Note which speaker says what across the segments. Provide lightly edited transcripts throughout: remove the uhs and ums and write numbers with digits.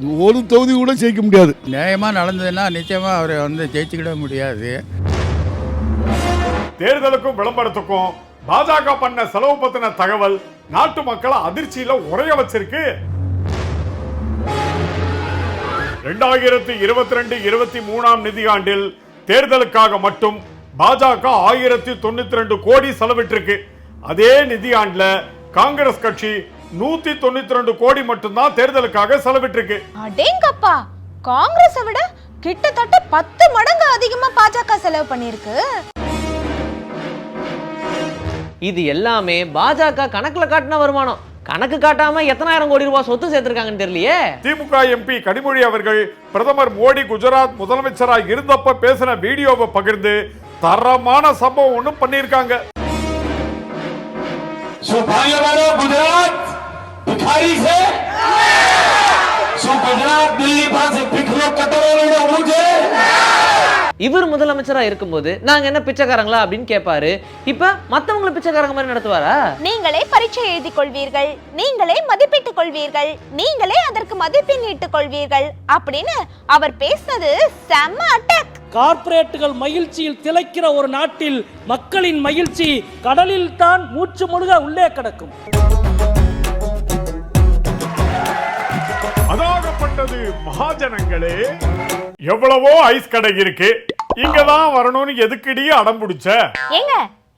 Speaker 1: ஒரு தொகுதி கூட ஜெயிக்க முடியாது.
Speaker 2: நியாயமாக நடந்ததுன்னா நிச்சயமாக அவரை ஜெயிச்சுக்கிட முடியாது.
Speaker 3: தேர்தலுக்கும் விளம்பரத்துக்கும் பாஜக பண்ண செலவு பத்தின தகவல் நாட்டு மக்களை அதிர்ச்சியில உறைய வச்சிருக்கு. 2022-23 நிதியாண்டில் தேர்தலுக்காக மட்டும் பாஜக 1092 கோடி செலவிட்டிருக்கு. அதே நிதியாண்டுல காங்கிரஸ் கட்சி 192 கோடி மட்டும்தான் தேர்தலுக்காக செலவிட்டிருக்கு.
Speaker 4: அடேங்கப்பா, காங்கிரஸை விட கிட்டத்தட்ட 10 மடங்கு அதிகமா பாஜக செலவு பண்ணிருக்கு.
Speaker 5: இது எல்லாமே பாஜக கணக்குல காட்டின வருமானம். கணக்கு காட்டாம எத்தனாயிரம் கோடி ரூபாய் சொத்து சேர்த்திருக்காங்கன்னு தெரியலையே.
Speaker 3: திமுக எம்பி கனிமொழி அவர்கள் பிரதமர் மோடி குஜராத் முதலமைச்சராக இருந்தப்ப பேசின வீடியோவை பகிர்ந்து தரமான சம்பவம் ஒண்ணு பண்ணிருக்காங்க.
Speaker 5: இவர் முதலமைச்சரா இருக்கும்போது நாங்க என்ன பிச்சைக்காரங்களா அப்படின்னு கேட்பாரு. இப்ப மத்தவங்களை பிச்சைக்காரங்க மாதிரி நடத்துவாரா?
Speaker 4: நீங்களே பரீட்சை எழுதிக் கொள்வீர்கள், நீங்களே மதிப்பிட்டுக் கொள்வீர்கள், நீங்களே அதற்கு மதிப்பெண் இட்டுக் கொள்வீர்கள் அப்படின்னு அவர் பேசினது செம்ம அட்டாக்.
Speaker 6: கார்ப்பரேட்டுகள் மகிழ்ச்சியில் திளைக்கிற ஒரு நாட்டில் மக்களின் மகிழ்ச்சி கடலில் தான் மூச்சு முழுக உள்ளே கிடக்கும்.
Speaker 3: அதாகப்பட்டது மகாஜனங்களே, எவ்வளவோ ஐஸ் கடை இருக்கு, இங்கதான் வரணும்னு எதுக்கடி அடம் பிடிச்ச?
Speaker 4: ஏங்க,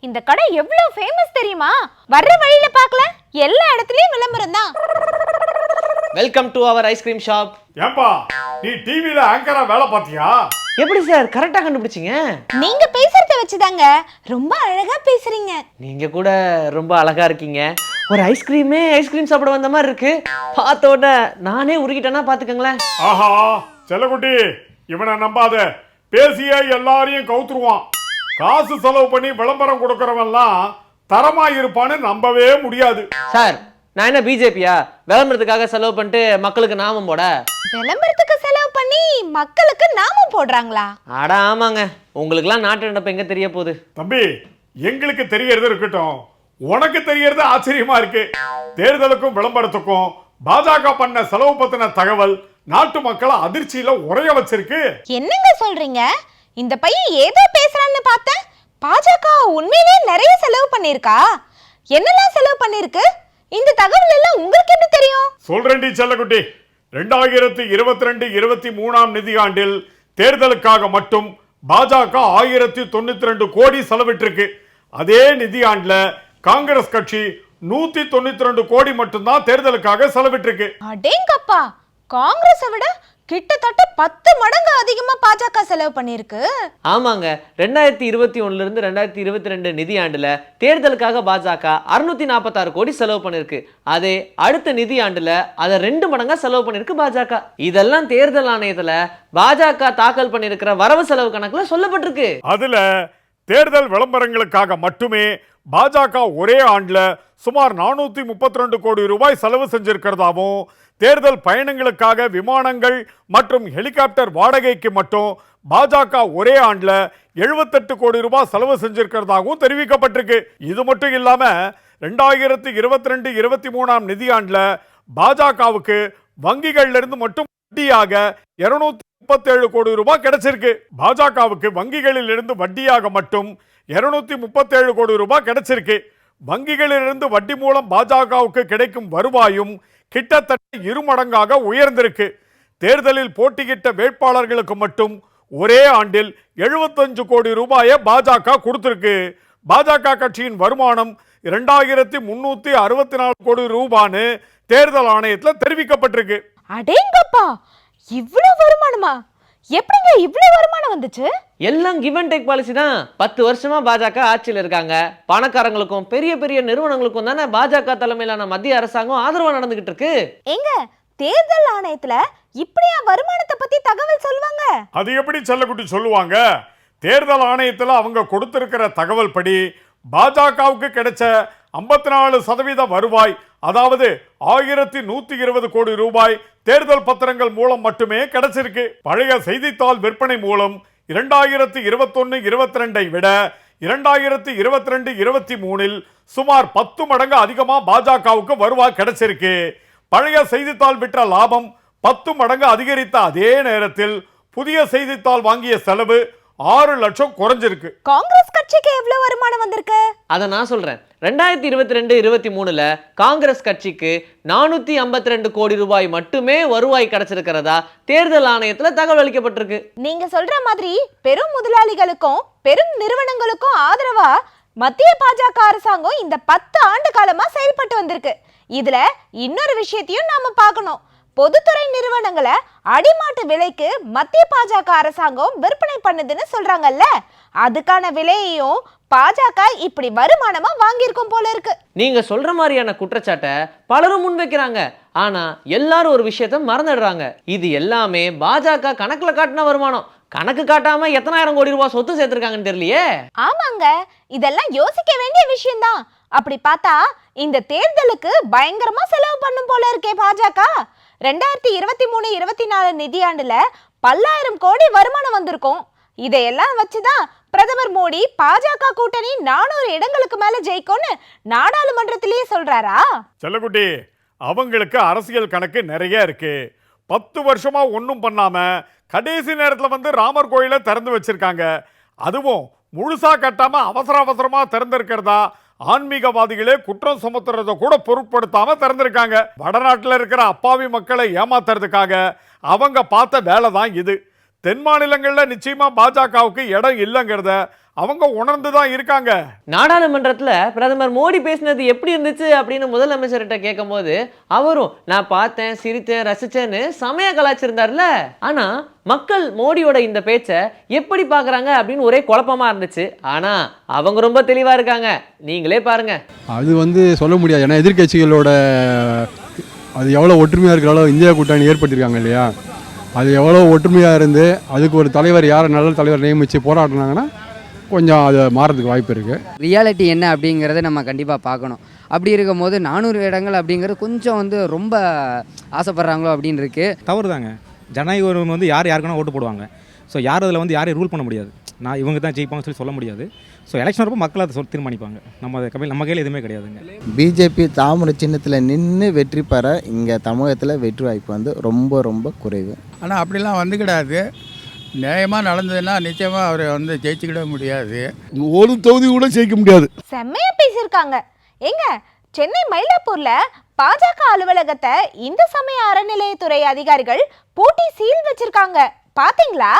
Speaker 4: இந்த கடை எவ்வளவு ஃபேமஸ் தெரியுமா? வர்ற வழியில பார்க்கல, எல்லா இடத்துலயும் விளம்பரம் தான்.
Speaker 5: Welcome to our ice cream shop.
Speaker 3: ஏம்பா, நீ டிவில ஆங்கரா வேலை பாத்தியா?
Speaker 5: எப்படி சார் கரெக்டா கண்டுபிடிச்சீங்க?
Speaker 4: நீங்க பேசுறத வச்சுதாங்க. ரொம்ப அழகா பேசுறீங்க.
Speaker 5: நீங்க கூட ரொம்ப அழகா இருக்கீங்க. ஒரு ஐஸ்கிரீம் சாப்பிட வந்த மாதிரி இருக்கு. பார்த்த உடனே நானே உருகிட்டேன்னா பாத்துக்கங்களேன்.
Speaker 3: ஆஹா, செல்லக்குட்டி, இவனை நம்பாத. பேசிய எல்லாரையும் கவுத்துருவான். காசு செலவு பண்ணி விளம்பரம் கொடுக்கறவன்லாம் தரமா இருப்பான்னு நம்பவே முடியாது.
Speaker 5: சார், நான் என்ன பிஜேபியா விளம்பரத்துக்காக செலவு பண்ணிட்டு மக்களுக்கு நாமம் போட?
Speaker 4: விளம்பரத்துக்கு செலவு பண்ணி மக்களுக்கு நாமம் போடுறாங்களா?
Speaker 5: அட ஆமாங்க, உங்களுக்குலாம் நாட்டு நடப்பு எங்க தெரிய போகுது?
Speaker 3: தம்பி, எங்களுக்கு தெரியறது இருக்கட்டும், உனக்கு தெரியறது ஆச்சரியமா இருக்கு. தேர்தலுக்கும் விளம்பரத்துக்கும் பாஜக பண்ண செலவு பத்தின தகவல் நாட்டு மக்களை அதிர்ச்சியில உறைய வச்சிருக்கு.
Speaker 4: என்னங்க சொல்றீங்க? இந்த பையன் ஏதோ பேசுறான்னு பார்த்தேன். பாஜக உண்மையிலேயே நிறைய செலவு பண்ணிருக்கா? என்னெல்லாம் செலவு பண்ணிருக்கு? இந்த தகவல் எல்லாம் உங்களுக்கு எப்படி தெரியும்?
Speaker 3: சொல்றேன்டி செல்லக்குட்டி, 2022-23 நிதியாண்டில் தேர்தலுக்காக மட்டும் பாஜக 1092 கோடி செலவிட்டிருக்கு. அதே நிதியாண்டுல காங்கிரஸ் கட்சி 192 கோடி மட்டும்தான் தேர்தலுக்காக செலவிட்டிருக்கு.
Speaker 4: அடேங்கப்பா, காங்கிரஸை விட கிட்டத்தட்ட 10 மடங்கு அதிகமா பாஜக செலவு பண்ணிருக்கு.
Speaker 5: ஆமாங்க, 2021 இருந்து 2022 நிதியாண்டுல தேர்தலுக்காக பாஜக 646 கோடி செலவு பண்ணிருக்கு. அதே அடுத்த நிதியாண்டுல அதை 2 மடங்கா செலவு பண்ணிருக்கு பாஜக. இதெல்லாம் தேர்தல் ஆணையத்துல பாஜக தாக்கல் பண்ணிருக்கிற வரவு செலவு கணக்குல சொல்லப்பட்டிருக்கு.
Speaker 3: அதுல தேர்தல் விளம்பரங்களுக்காக மட்டுமே பாஜக ஒரே ஆண்டுல சுமார் 432 கோடி ரூபாய் செலவு செஞ்சிருக்கிறதாவும், தேர்தல் பயணங்களுக்காக விமானங்கள் மற்றும் ஹெலிகாப்டர் வாடகைக்கு மட்டும் பாஜக ஒரே ஆண்டுல 78 கோடி ரூபாய் செலவு செஞ்சிருக்கிறதாகவும் தெரிவிக்கப்பட்டிருக்கு. இது மட்டும் இல்லாம 2022-23 நிதியாண்டுல பாஜகவுக்கு வங்கிகள்ல இருந்து மட்டும் வட்டியாக 237 கோடி ரூபாய் கிடைச்சிருக்கு. பாஜகவுக்கு வங்கிகளில் இருந்து வட்டியாக மட்டும் 237 கோடி ரூபாய் கிடைச்சிருக்கு. வங்கிகளிலிருந்து வட்டி மூலம் பாஜகவுக்கு கிடைக்கும் வருவாயும் கிட்டத்தட்ட 2 மடங்காக உயர்ந்திருக்கு. தேர்தலில் போட்டியிட்ட வேட்பாளர்களுக்கு மட்டும் ஒரே ஆண்டில் 75 கோடி ரூபாயை பாஜக கொடுத்திருக்கு. பாஜக கட்சியின் வருமானம் 2364 கோடி ரூபான்னு தேர்தல் ஆணையத்தில் தெரிவிக்கப்பட்டிருக்கு.
Speaker 4: அடேங்கப்பா, இவ்வளவு வருமானமா? எப்படிங்க இவ்வளவு வருமானம் வந்துச்சு?
Speaker 5: எல்லாம் கிவ் அண்ட் டேக் பாலிசி தான். 10 வருஷமா பாஜக ஆட்சியில் இருக்காங்க. பணக்காரங்களுக்கும் பெரிய பெரிய நிறுவனங்களுக்கும் தானே பாஜக தலைமையிலான மத்திய அரசாங்கம் ஆதரவா நடந்துகிட்டு இருக்கு.
Speaker 4: எங்க தேர்தல் ஆணையத்துல இப்படியா வருமானத்தை பத்தி தகவல் சொல்லுவாங்க?
Speaker 3: அது எப்படி செல்லக்குட்டி சொல்லுவாங்க? தேர்தல் ஆணையத்தில் அவங்க கொடுத்திருக்கிற தகவல் படி பாஜகவுக்கு கிடைச்ச 54% வருவாய், அதாவது 1120 கோடி ரூபாய் தேர்தல் பத்திரங்கள் மூலம் மட்டுமே கிடைச்சிருக்கு. பழைய செய்தித்தாள் விற்பனை மூலம் 2021-22 விட 2022-23 சுமார் 10 மடங்கு அதிகமா பாஜகவுக்கு வருவாய் கிடைச்சிருக்கு. பழைய செய்தித்தாள் விற்ற லாபம் 10 மடங்கு அதிகரித்த அதே நேரத்தில் புதிய செய்தித்தாள் வாங்கிய செலவு 6 லட்சம் குறைஞ்சிருக்கு.
Speaker 4: காங்கிரஸ் கட்சிக்கு எவ்வளவு வருமானம் வந்திருக்கு?
Speaker 5: அதை நான் சொல்றேன். 2022-23ல காங்கிரஸ் கட்சிக்கு 452 கோடி ரூபாய் மட்டுமே வருவாய் கிடைச்சிருக்கிறதா தேர்தல் ஆணையத்துல தகவல் அளிக்கப்பட்டிருக்கு.
Speaker 4: நீங்க சொல்ற மாதிரி பெரும் முதலாளிகளுக்கும் பெரும் நிறுவனங்களுக்கும் ஆதரவா மத்திய பாஜக அரசாங்கம் இந்த 10 ஆண்டு காலமா செயல்பட்டு வந்திருக்கு. இதுல இன்னொரு விஷயத்தையும் நாம பார்க்கணும். பொதுத்துறை நிறுவனங்களை அடிமாட்டு விலைக்கு மத்திய பாஜக அரசாங்கம் விற்பனை பண்ணுதுன்னு சொல்றாங்கல்ல, அதுக்கான விலையையும் பாஜக இப்படி வருமானமா வாங்கியிருக்கும் போல இருக்கு.
Speaker 5: நீங்க சொல்ற மாதிரியான குற்றச்சாட்டை பலரும் முன்வைக்கிறாங்க. ஆனா எல்லாரும் ஒரு விஷயத்த மறந்துடுறாங்க. இது எல்லாமே பாஜக கணக்குல காட்டின வருமானம். கணக்கு காட்டாம எத்தனாயிரம் கோடி ரூபாய் சொத்து சேர்த்திருக்காங்கன்னு தெரியலையே. ஆமாங்க,
Speaker 4: இதெல்லாம் யோசிக்க வேண்டிய விஷயம்தான். அப்படி பார்த்தா இந்த தேர்தலுக்கு பயங்கரமா செலவு பண்ணும் போல இருக்கே பாஜக. 2023-24 நிதியாண்டுல 10,000 கோடி வருமானம் வந்திருக்கும். இதையெல்லாம் வச்சுதான் பிரதமர் மோடி பாஜக கூட்டணி 400 இடங்களுக்கு மேல ஜெயிக்கும்னு நாடாளுமன்றத்திலேயே சொல்றாரா?
Speaker 3: செல்லக்குட்டி, அவங்களுக்கு அரசியல் கணக்கு நிறைய இருக்கு. 10 வருஷமா ஒன்றும் பண்ணாம கடைசி நேரத்தில் வந்து ராமர் கோயிலை திறந்து வச்சிருக்காங்க. அதுவும் முழுசா கட்டாம அவசரமா திறந்திருக்கிறதா ஆன்மீகவாதிகளே குற்றம் சுமத்துறத கூட பொருட்படுத்தாம திறந்திருக்காங்க. வடநாட்டில் இருக்கிற அப்பாவி மக்களை ஏமாத்துறதுக்காக அவங்க பார்த்த வேலை தான் இது. தென் மாநிலங்களில் நிச்சயமா பாஜகவுக்கு இடம் இல்லைங்கிறத அவங்க உணர்ந்துதான் இருக்காங்க.
Speaker 5: நாடாளுமன்றத்துல பிரதமர் மோடி பேசினது எப்படி இருந்துச்சு அப்படின்னு முதலமைச்சர்கிட்ட கேட்கும் போது அவரும் நான் பார்த்தேன், சிரித்தேன், ரசிச்சேன்னு சமய கலாச்சிருந்தார்ல. ஆனா மக்கள் மோடியோட இந்த பேச்சை எப்படி பாக்குறாங்க அப்படின்னு ஒரே குழப்பமா இருந்துச்சு. ஆனா அவங்க ரொம்ப தெளிவா இருக்காங்க. நீங்களே பாருங்க.
Speaker 1: அது வந்து சொல்ல முடியாது. ஏன்னா எதிர்கட்சிகளோட அது எவ்வளோ ஒற்றுமையாக இருக்கிறாலோ இந்தியா கூட்டணி ஏற்பட்டிருக்காங்க இல்லையா, அது எவ்வளோ ஒற்றுமையாக இருந்து அதுக்கு ஒரு தலைவர் யாரை நல்ல தலைவர் நியமித்து போராடினாங்கன்னா கொஞ்சம் அது மாறதுக்கு வாய்ப்பு இருக்குது.
Speaker 7: ரியாலிட்டி என்ன அப்படிங்கிறத நம்ம கண்டிப்பாக பார்க்கணும். அப்படி இருக்கும் போது 400 இடங்கள் அப்படிங்கிறது கொஞ்சம் வந்து ரொம்ப ஆசைப்படுறாங்களோ அப்படின்னு இருக்குது.
Speaker 8: தவறு தாங்க. ஜனநாயக உரிமை வந்து யாருக்குன்னா ஓட்டு போடுவாங்க. ஸோ யார் அதில் வந்து யாரையும் ரூல் பண்ண முடியாது. நான் இவங்க தான் ஜெயிப்பாங்கன்னு சொல்ல முடியாது. ஸோ எலெக்ஷன் வரப்போ மக்கள் அதை தீர்மானிப்பாங்க. நம்ம கையில் எதுவுமே கிடையாதுங்க.
Speaker 9: பிஜேபி தாமரை சின்னத்தில் நின்று வெற்றி பெற இங்கே தமிழகத்தில் வெற்றி வாய்ப்பு வந்து ரொம்ப ரொம்ப குறைவு.
Speaker 2: ஆனால் அப்படிலாம் வந்துக்கிடாது. நியாயமாக நடந்ததுன்னா நிச்சயமாக அவர் வந்து ஜெயிச்சுக்கிட முடியாது.
Speaker 1: ஒரு தொகுதி கூட ஜெயிக்க முடியாது.
Speaker 4: செம்மையா பேசியிருக்காங்க. எங்க சென்னை மயிலாப்பூர்ல பாஜக அலுவலகத்தை இந்து சமய அறநிலையத்துறை அதிகாரிகள் பூட்டி சீல் வச்சிருக்காங்க. பாத்தீங்களா?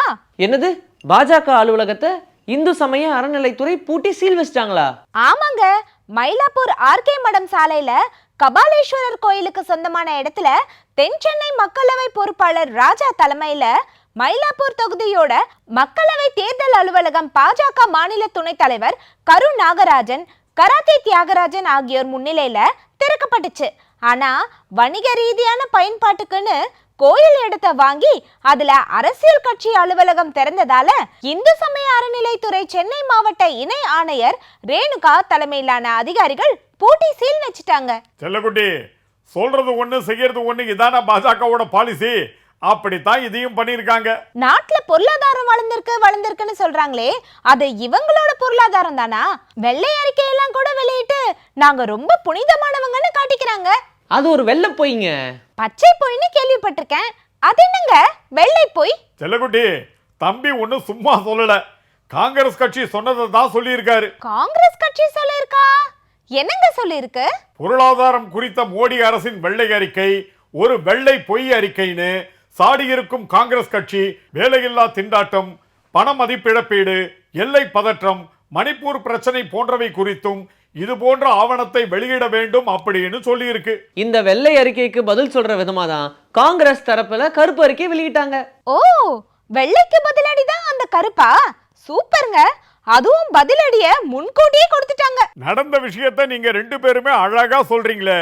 Speaker 5: என்னது, பாஜக அலுவலகத்தை இந்து சமய அறநிலைத்துறை பூட்டி சீல் வச்சிட்டாங்களா?
Speaker 4: ஆமாங்க, மயிலாப்பூர் ஆர்கே மடம் சாலையில கபாலேஸ்வரர் கோயிலுக்கு சொந்தமான இடத்துல தென் சென்னை மக்களவை பொறுப்பாளர் ராஜா தலைமையில மயிலாப்பூர் தொகுதியோட மக்களவை தேர்தல் அலுவலகம் பாஜக மாநில துணைத் தலைவர் கரு நாகராஜன், கராத்தே தியாகராஜன் ஆகியோர் முன்னிலையில திறக்கப்பட்டுச்சு. ஆனா வணிக ரீதியான பயன்பாட்டுக்குன்னு கோயில் இடத்தை வாங்கி அதுல அரசியல் கட்சி அலுவலகம் திறந்ததால இந்து சமய அறநிலைத்துறை சென்னை மாவட்ட இணை ஆணையர் ரேணுகா தலைமையிலான அதிகாரிகள் பூட்டி சீல் வச்சிட்டாங்க.
Speaker 3: செல்லக்குட்டி, சொல்றது ஒண்ணு செய்யறது ஒண்ணு, இதான பாஜகவோட பாலிசி. அப்படித்தான் இதையும் பண்ணிருக்காங்க.
Speaker 4: நாட்டுல பொருளாதாரம் வளர்ந்திருக்குன்னு சொல்றாங்களே, அது இவங்களோட பொருளாதாரம் தானா? வெள்ளை அறிக்கையெல்லாம் கூட வெளியிட்டு நாங்க ரொம்ப புனிதமானவங்கன்னு காட்டிக்கிறாங்க.
Speaker 5: அது ஒரு வெள்ளை பொய்ங்க.
Speaker 4: பச்சை பொய்ன்னு கேள்விப்பட்டிருக்கேன். அது என்னங்க வெள்ளை பொய்?
Speaker 3: செல்லக்குட்டி, தம்பி ஒண்ணு சும்மா சொல்லல. காங்கிரஸ் கட்சி சொன்னதை தான் சொல்லியிருக்காரு.
Speaker 4: காங்கிரஸ் கட்சி சொல்லிருக்கா? என்னங்க சொல்லிருக்கு?
Speaker 3: பொருளாதாரம் குறித்த மோடி அரசின் வெள்ளை அறிக்கை ஒரு வெள்ளை பொய் அறிக்கைன்னு சாடியிருக்கும் காங்கிரஸ் கட்சி வேலையில்லா திண்டாட்டம், பண மதிப்பிழப்பீடு, எல்லை பதற்றம், மணிப்பூர் பிரச்சனை போன்றவை குறித்தும் இது போன்ற ஆவணத்தை வெளியிட வேண்டும் அப்படின்னு சொல்லி இருக்கு.
Speaker 5: இந்த வெள்ளை அறிக்கைக்கு பதில் சொல்ற விதமா தான் காங்கிரஸ் தரப்புல கருப்பு அறிக்கை வெளியிட்டாங்க.
Speaker 4: ஓ, வெள்ளைக்கு பதிலடி தான் அந்த கருப்பா? சூப்பர்ங்க. அதுவும் பதிலடிய முன்கூட்டியே கொடுத்துட்டாங்க.
Speaker 3: நடந்த விஷயத்தை நீங்க 2 பேருமே அழகா சொல்றீங்களே.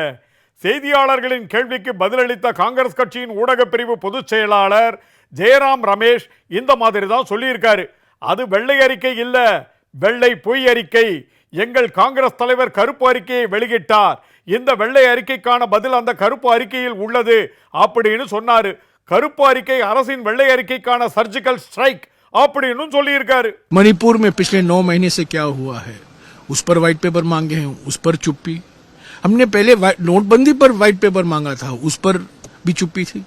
Speaker 3: செய்தியாளர்களின் கேள்விக்கு பதிலளித்த காங்கிரஸ் கட்சியின் ஊடக பிரிவு பொதுச் செயலாளர் ஜெயராம் ரமேஷ் இந்த மாதிரி தான் சொல்லியிருக்காரு. அது வெள்ளை அறிக்கை இல்ல, வெள்ளை பொய் அறிக்கை. எங்கள் காங்கிரஸ் தலைவர் கருப்பு அறிக்கையை வெளியிட்டார். இந்த வெள்ளை அறிக்கைக்கான பதில் அந்த கருப்பு அறிக்கையில் உள்ளது அப்படின்னு சொன்னாரு. கருப்பு அறிக்கை அரசின் வெள்ளை அறிக்கைக்கான சர்ஜிக்கல் ஸ்ட்ரைக் அப்படின்னு சொல்லியிருக்காரு.
Speaker 10: मणिपुर में पिछले 9 महीने से क्या हुआ है, उस पर व्हाइट पेपर मांगे हैं, उस पर चुप्पी. हमने पहले नोटबंदी पर व्हाइट पेपर मांगा था, उस पर भी चुप्पी थी.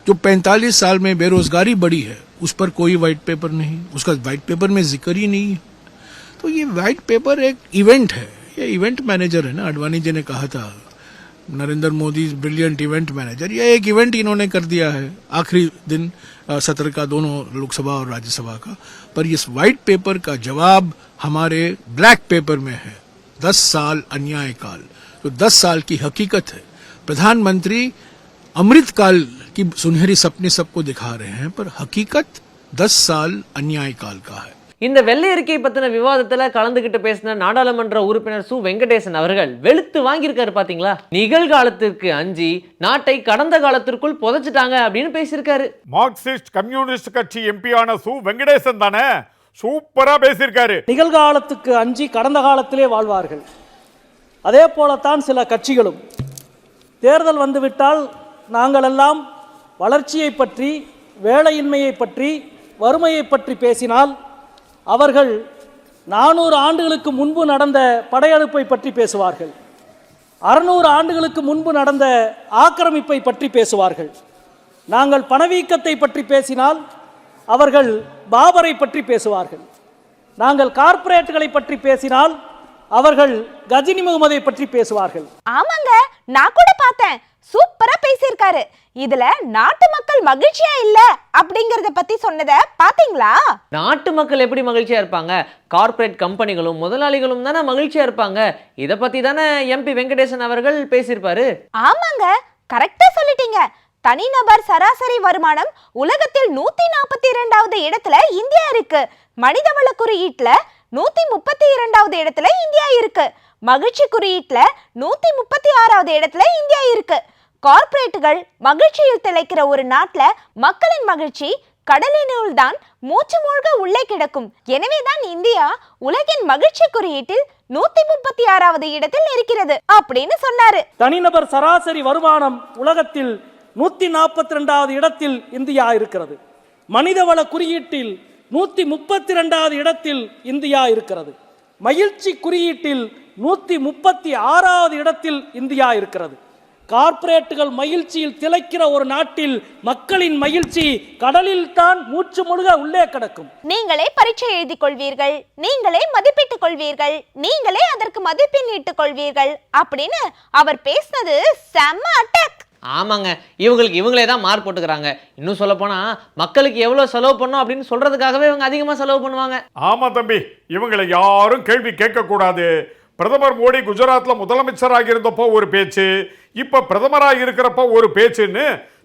Speaker 10: जो 45 साल में बेरोजगारी बढ़ी है उस पर कोई वाइट पेपर नहीं, उसका वाइट पेपर में जिक्र ही नहीं है। तो ये वाइट पेपर एक इवेंट है, ये इवेंट मैनेजर है ना, अडवाणी जी ने कहा था Narendra Modi brilliant event manager, ये एक इवेंट इन्होंने कर दिया है आखिरी दिन सत्र का, दोनों लोकसभा और राज्यसभा का। पर इस व्हाइट पेपर का जवाब हमारे ब्लैक पेपर में है, 10 साल अन्याय काल। तो 10 साल की हकीकत है। प्रधानमंत्री अमृत काल की सुनहरी सपने सबको दिखा रहे हैं, पर हकीकत 10 साल अन्याय काल का है।
Speaker 5: இந்த வெள்ளை அறிக்கை பத்தின விவாதத்துல கலந்துகிட்டு பேசின நாடாளுமன்ற உறுப்பினர் சு வெங்கடேசன் அவர்கள் வெளுத்து வாங்கியிருக்காரு பாத்தீங்களா. நிகழ்காலத்திற்கு அஞ்சி நாட்டை கடந்த காலத்திற்குள் புதைச்சிட்டாங்க அப்படின்னு பேசியிருக்காரு.
Speaker 3: மார்க்சிஸ்ட் கம்யூனிஸ்ட் கட்சி எம்பியான சு வெங்கடேசன் தானே, சூப்பரா பேசியிருக்காரு.
Speaker 6: நிகழ்காலத்துக்கு அஞ்சி கடந்த காலத்திலே வாழ்வார்கள். அதே போலத்தான் சில கட்சிகளும் தேர்தல் வந்துவிட்டால் நாங்கள் எல்லாம் வளர்ச்சியை பற்றி, வேலையின்மையை பற்றி, வறுமையை பற்றி பேசினால் அவர்கள் 400 ஆண்டுகளுக்கு முன்பு நடந்த படையெடுப்பை பற்றி பேசுவார்கள், 600 ஆண்டுகளுக்கு முன்பு நடந்த ஆக்கிரமிப்பை பற்றி பேசுவார்கள். நாங்கள் பணவீக்கத்தை பற்றி பேசினால் அவர்கள் பாபரை பற்றி பேசுவார்கள். நாங்கள் கார்ப்பரேட்டுகளை பற்றி பேசினால் அவர்கள் கஜினி முகமதை பற்றி பேசுவார்கள்.
Speaker 4: ஆமாங்க, நான் கூட பார்த்தேன், சூப்பரா பேசியிருக்காரு. இதுல நாட்டு மக்கள் மகிழ்ச்சியா இல்ல அப்படிங்கறத பத்தி சொன்னதை பாத்தீங்களா?
Speaker 5: நாட்டு மக்கள் எப்படி மகிழ்ச்சியா இருப்பாங்க? கார்ப்பரேட் கம்பெனிகளும் முதலாளிகளும் தானே மகிழ்ச்சியா இருப்பாங்க. இத பத்தி தானே எம்பி வெங்கடேசன் அவர்கள் பேசியிருப்பாரு.
Speaker 4: ஆமாங்க, கரெக்டா சொல்லிட்டீங்க. தனிநபர் சராசரி வருமானம் உலகத்தில் 142வது இடத்துல இந்தியா இருக்கு. மனிதவள குறியீட்டுல 132வது இடத்துல இந்தியா இருக்கு. மகிழ்ச்சி குறியீட்டுல 136வது இடத்துல இந்தியா இருக்கு. கார்ப்பரேட்டுகள் மகிழ்ச்சியில் திளைக்கிற ஒரு நாட்டுல மக்களின் மகிழ்ச்சி கடலினுள் தான் மூச்சு மூழ்க உள்ளே கிடக்கும். எனவேதான் இந்தியா உலகின் மகிழ்ச்சி குறியீட்டில் 136வது இடத்தில் இருக்கிறது அப்படின்னு சொன்னாரு.
Speaker 6: தனிநபர் சராசரி வருமானம் உலகத்தில் 142வது இடத்தில் இந்தியா இருக்கிறது. மனிதவள குறியீட்டில் 132வது இடத்தில் இந்தியா இருக்கிறது. மகிழ்ச்சி குறியீட்டில் 136வது இடத்தில் இந்தியா இருக்கிறது. கார்ப்பரேட்டுகள் மகிழ்ச்சியில் திளைக்கிற ஒரு நாட்டில் மக்களின் மகிழ்ச்சி கடலில் தான் மூச்சு முழுக உள்ளே கிடக்கும்.
Speaker 4: நீங்களே பரீட்சை எழுதி கொள்வீர்கள், நீங்களே மதிப்பிட்டுக் கொள்வீர்கள், நீங்களே அதற்கு மதிப்பெண் இட்டுக் கொள்வீர்கள் அப்படின்னு அவர் பேசினது செம்ம அட்டாக்.
Speaker 5: ஆமாங்க, இவங்களே தான் மார்க் போட்டுக்கிறாங்க. இன்னும் சொல்ல போனா மக்களுக்கு எவ்வளவு செலவு பண்ணணும் அப்படின்னு சொல்றதுக்காகவே இவங்க அதிகமா செலவு பண்ணுவாங்க.
Speaker 3: ஆமா தம்பி, இவங்களை யாரும் கேள்வி கேட்க கூடாது. பிரதமர் மோடி குஜராத்ல முதலமைச்சராக இருந்தப்போ ஒரு பேச்சு, இப்ப பிரதமராக இருக்கிறப்போ ஒரு பேச்சுன்னு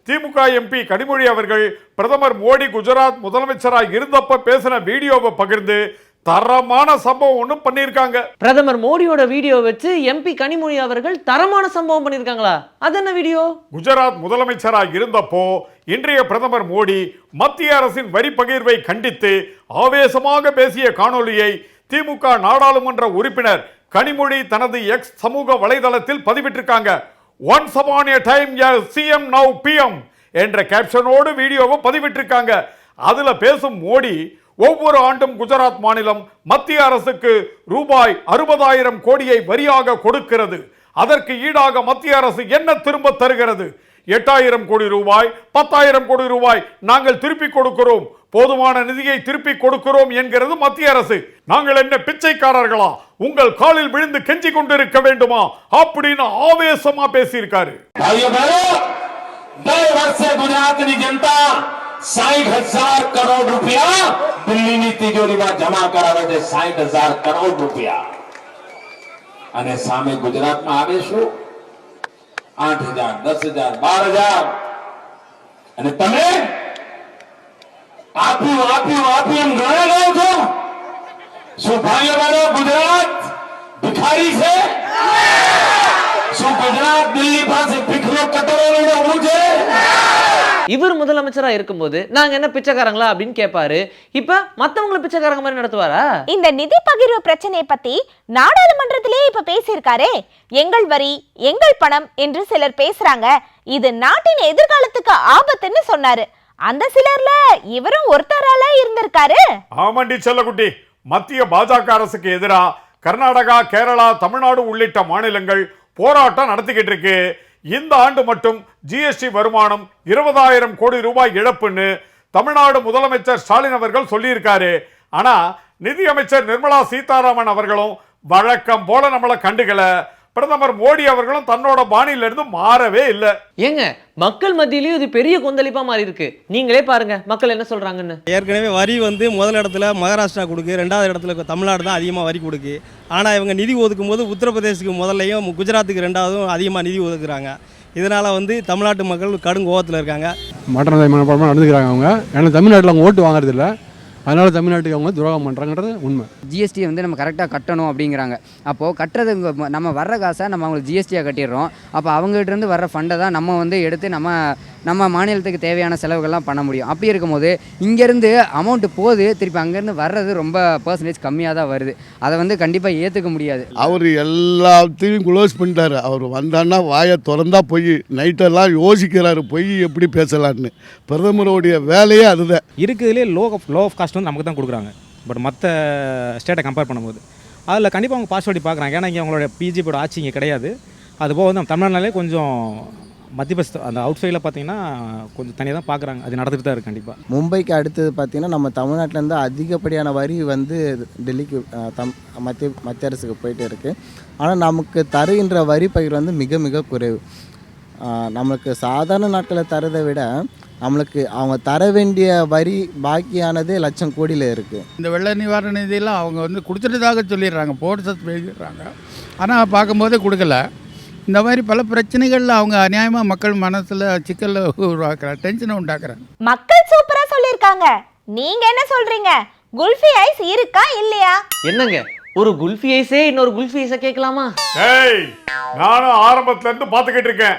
Speaker 3: திமுக எம்பி கனிமொழி அவர்கள் பிரதமர் மோடி குஜராத் முதலமைச்சராக இருந்தப்ப பேசின வீடியோவை பகிர்ந்து தரமான சம்பவம் ஒன்றும் பண்ணியிருக்காங்க.
Speaker 5: பிரதமர் மோடியோட வீடியோ வச்சு எம்பி கனிமொழி அவர்கள் தரமான சம்பவம் பண்ணியிருக்காங்களா? அது என்ன வீடியோ?
Speaker 3: குஜராத் முதலமைச்சராக இருந்தப்போ இன்றைய பிரதமர் மோடி மத்திய அரசின் வரி பகிர்வை கண்டித்து ஆவேசமாக பேசிய காணொலியை திமுக நாடாளுமன்ற உறுப்பினர் கனிமொழி தனது எக்ஸ் சமூக வலைதளத்தில் பதிவிட்டிருக்காங்க. Once upon a time CM now PM என்ற கேப்ஷனோடு வீடியோவை பதிவிட்டிருக்காங்க. அதுல பேசும் மோடி, ஒவ்வொரு ஆண்டும் குஜராத் மாநிலம் மத்திய அரசுக்கு ரூபாய் 60,000 கோடியை வரியாக கொடுக்கிறது. அதற்கு ஈடாக மத்திய அரசு என்ன திரும்ப தருகிறது? 8,000 கோடி ரூபாய், 10,000 கோடி ரூபாய் நாங்கள் திருப்பி கொடுக்கிறோம், போதுமான நிதியை திருப்பி கொடுக்கிறோம் என்கிறது மத்திய அரசு. நாங்கள் என்ன பிச்சைக்காரர்களா? உங்கள் காலில் விழுந்து கெஞ்சி கொண்டிருக்க வேண்டுமா அப்படின்னு ஆவேசமா பேசியிருக்காரு.
Speaker 11: 60,000 करोड़ रुपया दिल्हीની તિજોરીમાં જમા કરાવે છે. 60,000 કરોડ રૂપિયા. અને સામે ગુજરાતમાં આવે શું? 8,000, 10,000, 12,000. અને તમે આપ્યું એમ ગણા ગયો છો? શું ભાઈઓ બહેનો ગુજરાત ભિખારી છે? શું ગુજરાત દિલ્હી પાસે ભીખનો કટોરો લઈને ઊભું છે?
Speaker 5: இவர் முதலமைச்சரா இருக்கும்போது நாங்க என்ன பிச்சைக்காரங்களா அப்படின்னு கேட்பாரு. இப்ப மத்தவங்களை பிச்சைக்காரங்க மாதிரி நடத்துவாரா?
Speaker 4: இந்த நிதி பகிர்வு பிரச்சனையை பத்தி நாடாளுமன்றத்திலே இப்ப பேசியிருக்காரே. எங்கள் வரி, எங்கள் பணம் என்று சிலர் பேசுறாங்க, இது நாட்டின் எதிர்காலத்துக்கு ஆபத்துன்னு சொன்னாரு. அந்த சிலர்ல இவரும் ஒருத்தரால இருந்திருக்காரு.
Speaker 3: ஆமாண்டி செல்லகுட்டி, மத்திய பாஜக அரசுக்கு எதிராக கர்நாடகா, கேரளா, தமிழ்நாடு உள்ளிட்ட மாநிலங்கள் போராட்டம் நடத்திக்கிட்டு இருக்கு. இந்த ஆண்டு மட்டும் ஜிஎஸ்டி வருமானம் 20,000 கோடி ரூபாய் இழப்புன்னு தமிழ்நாடு முதலமைச்சர் ஸ்டாலின் அவர்கள் சொல்லியிருக்காரு. ஆனா நிதியமைச்சர் நிர்மலா சீதாராமன் அவர்களும் வழக்கம் போல நம்மளை கண்டுக்கல. பிரதமர் மோடி அவர்களும் தன்னோட பாணியிலிருந்து மாறவே இல்லை.
Speaker 5: ஏங்க மக்கள் மத்தியிலயும் இது பெரிய கொந்தளிப்பா மாறி இருக்கு. நீங்களே பாருங்க மக்கள் என்ன சொல்றாங்கன்னு.
Speaker 12: ஏற்கனவே வரி முதல் இடத்துல மகாராஷ்டிரா கொடுக்கு, 2வது இடத்துல தமிழ்நாடு தான் அதிகமாக வரி கொடுக்கு. ஆனால் இவங்க நிதி ஒதுக்கும் போது உத்தரப்பிரதேசுக்கு முதல்லையும் குஜராத்துக்கு 2வதும் அதிகமாக நிதி ஒதுக்குறாங்க. இதனால் தமிழ்நாட்டு மக்கள் கடும் கோபத்தில் இருக்காங்க.
Speaker 1: மாற்றம் மனப்பாடமாக நடந்துக்கிறாங்க அவங்க. ஏன்னா தமிழ்நாட்டில் அவங்க ஓட்டு வாங்குறது இல்லை, அதனால் தமிழ்நாட்டுக்கு அவங்க துரோகம் பண்ணுறாங்கன்றது உண்மை.
Speaker 7: ஜிஎஸ்டியை வந்து நம்ம கரெக்டாக கட்டணும் அப்படிங்கிறாங்க. அப்போது கட்டுறது நம்ம வர்ற காசை நம்ம அவங்களுக்கு ஜிஎஸ்டியாக கட்டிடுறோம். அப்போ அவங்ககிட்டருந்து வர்ற ஃபண்டை தான் நம்ம வந்து எடுத்து நம்ம மாநிலத்துக்கு தேவையான செலவுகள்லாம் பண்ண முடியும். அப்படி இருக்கும்போது இங்கேருந்து அமௌண்ட்டு போகுது, திருப்பி அங்கேருந்து வர்றது ரொம்ப பர்சன்டேஜ் கம்மியாக தான் வருது. அதை வந்து கண்டிப்பாக ஏற்றுக்க முடியாது.
Speaker 13: அவர் எல்லாத்தையும் க்ளோஸ் பண்ணிட்டார். அவர் வந்தான்னா வாயை திறந்தா பொய், நைட்டெல்லாம் யோசிக்கிறாரு பொய் எப்படி பேசலான்னு. பிரதமருடைய வேலையே அதுதான்.
Speaker 8: இருக்கிறதுலே லோ ஆஃப் காஸ்ட் வந்து நமக்கு தான் கொடுக்குறாங்க. பட் மற்ற ஸ்டேட்டை கம்பேர் பண்ணும்போது அதில் கண்டிப்பாக அவங்க பாசிட்டிவிட்டி பார்க்குறாங்க. ஏன்னா இங்கே அவங்களோட பிஜேபியோட ஆட்சி இங்கே கிடையாது. அதுபோக வந்து நம்ம தமிழ்நாட்டிலே கொஞ்சம் மத்திய அந்த அவுட் சைடில் பார்த்தீங்கன்னா கொஞ்சம் தனியாக தான் பார்க்குறாங்க. அது நடந்துட்டு தான் இருக்குது. கண்டிப்பாக
Speaker 9: மும்பைக்கு அடுத்தது பார்த்திங்கன்னா நம்ம தமிழ்நாட்டிலேருந்து அதிகப்படியான வரி வந்து டெல்லிக்கு மத்திய அரசுக்கு போயிட்டு இருக்குது. ஆனால் நமக்கு தருகின்ற வரி பகிர் வந்து மிக மிக குறைவு. நம்மளுக்கு சாதாரண நாட்களில் தரதை விட நம்மளுக்கு அவங்க தர வேண்டிய வரி பாக்கியானதே லட்சம் கோடியில் இருக்குது.
Speaker 2: இந்த வெள்ள நிவாரண நிதியெல்லாம் அவங்க வந்து கொடுத்துட்டதாக சொல்லிடுறாங்க, போட்டு பேசிடுறாங்க. ஆனால் பார்க்கும்போதே கொடுக்கல. இந்த மாதிரி பல பிரச்சனைகள்ல அவங்க அநியாயமாக மக்கள் மனசில் சிக்கலை உருவாக்குறாங்க, டென்ஷனை உண்டாக்குறாங்க.
Speaker 4: மக்கள் சூப்பரா சொல்லியிருக்காங்க. நீங்க என்ன சொல்றீங்க? குல்ஃபி ஐஸ் இருக்கா இல்லையா?
Speaker 5: என்னங்க ஒரு குல்ஃபி ஐஸே இன்னொரு குல்ஃபி ஐஸை கேட்கலாமா?
Speaker 3: ஏய், நானும் ஆரம்பத்துல இருந்து பாத்துக்கிட்டு இருக்கேன்.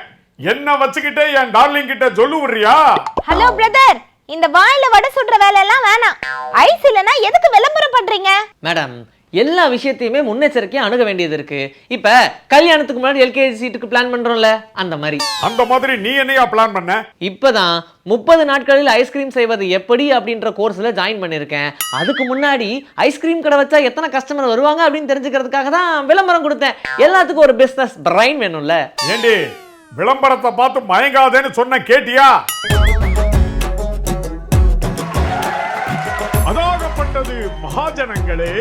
Speaker 3: என்ன வச்சுக்கிட்டே என் டார்லிங் கிட்ட சொல்லு விடுறியா?
Speaker 4: ஹலோ பிரதர், இந்த வாயில வடை சுடுற வேலை எல்லாம் வேணாம். ஐஸ் இல்லனா எதுக்கு விளம்பரம் பண்றீங்க?
Speaker 5: மேடம், எல்லா விஷயத்தையுமே முன்னெச்சரிக்கையா அணுக வேண்டியது இருக்கு. இப்ப கல்யாணத்துக்கு முன்னாடி எல்கேஜி சீட்டுக்கு பிளான் பண்றோம்ல, அந்த மாதிரி
Speaker 3: நீ என்னையா பிளான் பண்ண?
Speaker 5: இப்பதான் 30 நாட்களில் ஐஸ்கிரீம் செய்வது எப்படி அப்படின்ற கோர்ஸ்ல ஜாயின் பண்ணிருக்கேன். அதுக்கு முன்னாடி ஐஸ்கிரீம் கடை வச்சா எத்தனை கஸ்டமர் வருவாங்க அப்படின்னு தெரிஞ்சுக்கிறதுக்காக தான் விளம்பரம் கொடுத்தேன். எல்லாத்துக்கும் ஒரு பிசினஸ் பிரைன் வேணும்ல.
Speaker 3: ஏண்டி விளம்பரத்தை பார்த்து மயங்காதேன்னு சொன்ன கேட்டியா? அதாகப்பட்டது மகாஜனங்களே.